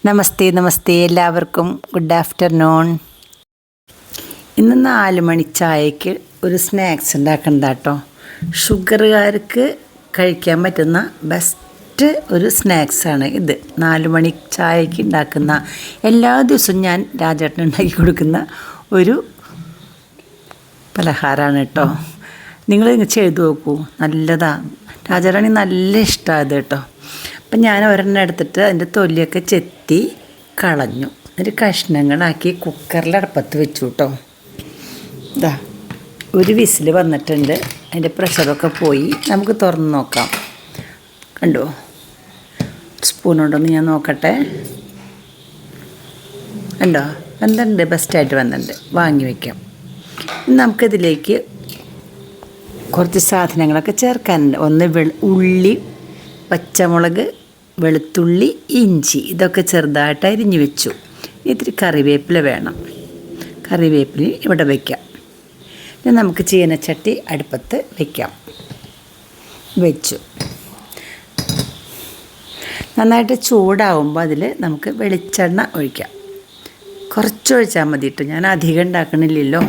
നമസ്തേ നമസ്തേ, എല്ലാവർക്കും good afternoon. ഇന്ന് 4 മണി ചായക്ക് ഒരു സ്നാക്സ് ഉണ്ടാക്കണ്ട കേട്ടോ. ഷുഗറുകാർക്ക് കഴിക്കാൻ പറ്റുന്ന ബെസ്റ്റ് ഒരു സ്നാക്സാണ് ഇത്. 4 മണി ചായക്ക് ഉണ്ടാക്കുന്ന, എല്ലാ ദിവസവും ഞാൻ രാജേട്ടന് ഉണ്ടാക്കി കൊടുക്കുന്ന ഒരു പലഹാരമാണ് കേട്ടോ. നിങ്ങൾ ചെയ്തു നോക്കൂ, നല്ലതാണ്. രാജേട്ടന് നല്ല ഇഷ്ടമാണ് കേട്ടോ. അപ്പം ഞാൻ ഒരെണ്ണം എടുത്തിട്ട് അതിൻ്റെ തൊലിയൊക്കെ ചെത്തി കളഞ്ഞു. ഒരു കഷ്ണങ്ങളാക്കി കുക്കറിൽ അടുപ്പത്ത് വെച്ചു കേട്ടോ. ഇതാ ഒരു വിസിൽ വന്നിട്ടുണ്ട്, അതിൻ്റെ പ്രഷറൊക്കെ പോയി. നമുക്ക് തുറന്ന് നോക്കാം. കണ്ടോ, സ്പൂൺ കൊണ്ടൊന്ന് ഞാൻ നോക്കട്ടെ. കണ്ടോ, വന്നിട്ടുണ്ട്, ബെസ്റ്റായിട്ട് വന്നിട്ടുണ്ട്. വാങ്ങി വയ്ക്കാം. നമുക്കിതിലേക്ക് കുറച്ച് സാധനങ്ങളൊക്കെ ചേർക്കാനുണ്ട്. ഒന്ന് ഉള്ളി, പച്ചമുളക്, വെളുത്തുള്ളി, ഇഞ്ചി, ഇതൊക്കെ ചെറുതായിട്ട് അരിഞ്ഞു വെച്ചു. ഇത്തിരി കറിവേപ്പില വേണം. കറിവേപ്പില ഇവിടെ വയ്ക്കാം. ഇനി നമുക്ക് ചീനച്ചട്ടി അടുപ്പത്ത് വെച്ചു. നന്നായിട്ട് ചൂടാവുമ്പോൾ അതിൽ നമുക്ക് വെളിച്ചെണ്ണ ഒഴിക്കാം. കുറച്ചൊഴിച്ചാൽ മതി കേട്ടോ, ഞാൻ അധികം ഉണ്ടാക്കണില്ലല്ലോ.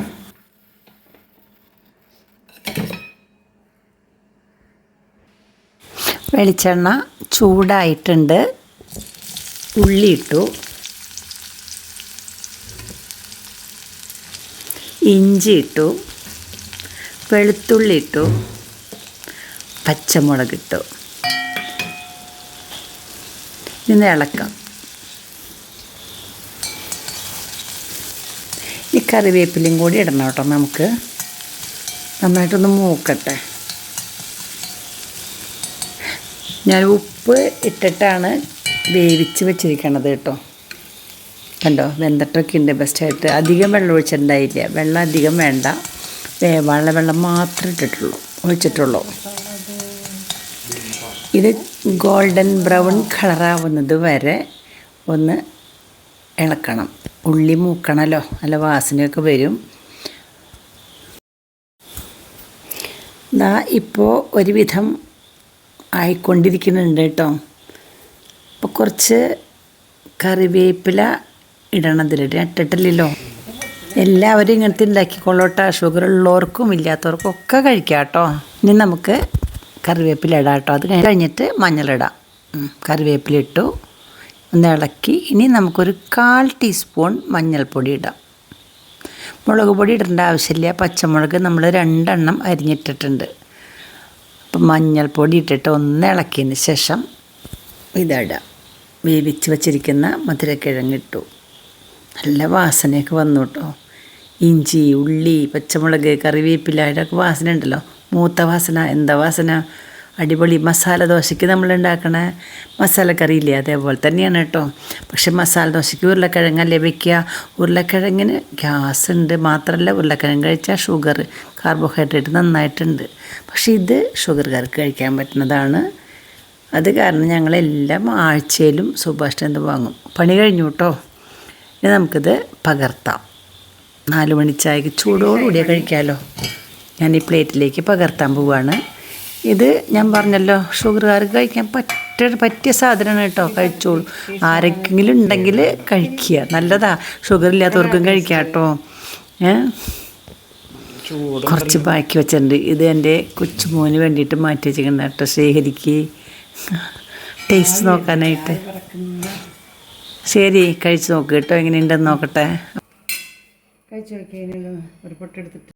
വെളിച്ചെണ്ണ ചൂടായിട്ടുണ്ട്. ഉള്ളി ഇട്ടു, ഇഞ്ചി ഇട്ടു, വെളുത്തുള്ളി ഇട്ടു, പച്ചമുളക് ഇട്ടു. ഇന്ന് ഇളക്കാം. ഈ കറിവേപ്പിലയും കൂടി ഇടണം കേട്ടോ. നമുക്ക് നന്നായിട്ടൊന്ന് മൂക്കട്ടെ. ഞാൻ ഉപ്പ് ഇട്ടിട്ടാണ് വേവിച്ച് വെച്ചിരിക്കണത് കേട്ടോ. കണ്ടോ, വെന്തട്ടൊക്കെ ഉണ്ട് ബെസ്റ്റായിട്ട്. അധികം വെള്ളം ഒഴിച്ചിട്ടുണ്ടായില്ല. വെള്ളം അധികം വേണ്ട, വേവാനുള്ള വെള്ളം മാത്രമേ ഒഴിച്ചിട്ടുള്ളൂ. ഇത് ഗോൾഡൻ ബ്രൗൺ കളറാവുന്നത് വരെ ഒന്ന് ഇളക്കണം. ഉള്ളി മൂക്കണമല്ലോ, നല്ല വാസനയൊക്കെ വരും. ഇപ്പോൾ ഒരുവിധം ആയിക്കൊണ്ടിരിക്കുന്നുണ്ട് കേട്ടോ. അപ്പോൾ കുറച്ച് കറിവേപ്പില ഇടണതിൽ ഇട്ടിട്ടില്ലല്ലോ. എല്ലാവരും ഇങ്ങനത്തെ ഉണ്ടാക്കിക്കൊള്ളോട്ടെ. ഷുഗർ ഉള്ളവർക്കും ഇല്ലാത്തവർക്കും ഒക്കെ കഴിക്കാം കേട്ടോ. ഇനി നമുക്ക് കറിവേപ്പില ഇടാം കേട്ടോ. അത് കഴിഞ്ഞിട്ട് മഞ്ഞളിടാം. കറിവേപ്പില ഇട്ടു, ഒന്ന് ഇളക്കി. ഇനി നമുക്കൊരു 1/4 ടീസ്പൂൺ മഞ്ഞൾപ്പൊടി ഇടാം. മുളക് പൊടി ഇടേണ്ട ആവശ്യമില്ല. പച്ചമുളക് നമ്മൾ 2 എണ്ണം അരിഞ്ഞിട്ടിട്ടുണ്ട്. അപ്പം മഞ്ഞൾപ്പൊടി ഇട്ടിട്ട് ഒന്ന് ഇളക്കിയതിന് ശേഷം ഇതിടാം. വേവിച്ച് വച്ചിരിക്കുന്ന മധുരക്കിഴങ്ങിട്ടു. നല്ല വാസനയൊക്കെ വന്നു കേട്ടോ. ഇഞ്ചി, ഉള്ളി, പച്ചമുളക്, കറിവേപ്പില, ഇതൊക്കെ വാസന ഉണ്ടല്ലോ. മൂത്ത വാസന, എന്താ വാസന, അടിപൊളി. മസാല ദോശയ്ക്ക് നമ്മൾ ഉണ്ടാക്കണ മസാലക്കറിയില്ലേ, അതേപോലെ തന്നെയാണ് കേട്ടോ. പക്ഷെ മസാല ദോശയ്ക്ക് ഉരുളക്കിഴങ്ങല്ലേ വയ്ക്കുക. ഉരുളക്കിഴങ്ങിന് ഗ്യാസ് ഉണ്ട്. മാത്രമല്ല, ഉരുളക്കിഴങ്ങ് കഴിച്ചാൽ ഷുഗർ, കാർബോഹൈഡ്രേറ്റ് നന്നായിട്ടുണ്ട്. പക്ഷേ ഇത് ഷുഗർകാർക്ക് കഴിക്കാൻ പറ്റുന്നതാണ്. അത് കാരണം ഞങ്ങളെല്ലാം ആഴ്ചയിലും സുഭാഷിന് വാങ്ങും. പണി കഴിഞ്ഞു കേട്ടോ. ഇനി നമുക്കിത് പകർത്താം. 4 മണി ചായക്ക് ചൂടോടുകൂടിയേ കഴിക്കാമല്ലോ. ഞാൻ ഈ പ്ലേറ്റിലേക്ക് പകർത്താൻ പോവുകയാണ്. ഇത് ഞാൻ പറഞ്ഞല്ലോ, ഷുഗറുകാർക്ക് കഴിക്കാൻ പറ്റിയ സാധനമാണ് കേട്ടോ. കഴിച്ചോളൂ. ആരെങ്കിലും ഉണ്ടെങ്കിൽ കഴിക്കുക, നല്ലതാ. ഷുഗർ ഇല്ലാത്തവർക്കും കഴിക്കാം കേട്ടോ. കുറച്ച് ബാക്കി വെച്ചിട്ടുണ്ട്. ഇത് എൻ്റെ കൊച്ചുമോന് വേണ്ടിയിട്ട് മാറ്റി വെച്ചിട്ടുണ്ട് കേട്ടോ. ശേഖരിക്ക് ടേസ്റ്റ് നോക്കാനായിട്ട്. ശരി, കഴിച്ച് നോക്ക് കേട്ടോ. എങ്ങനെയുണ്ടെന്ന് നോക്കട്ടെ. കഴിച്ച് നോക്കിയാലോ, ഒരു പൊട്ടെടുത്തിട്ട്.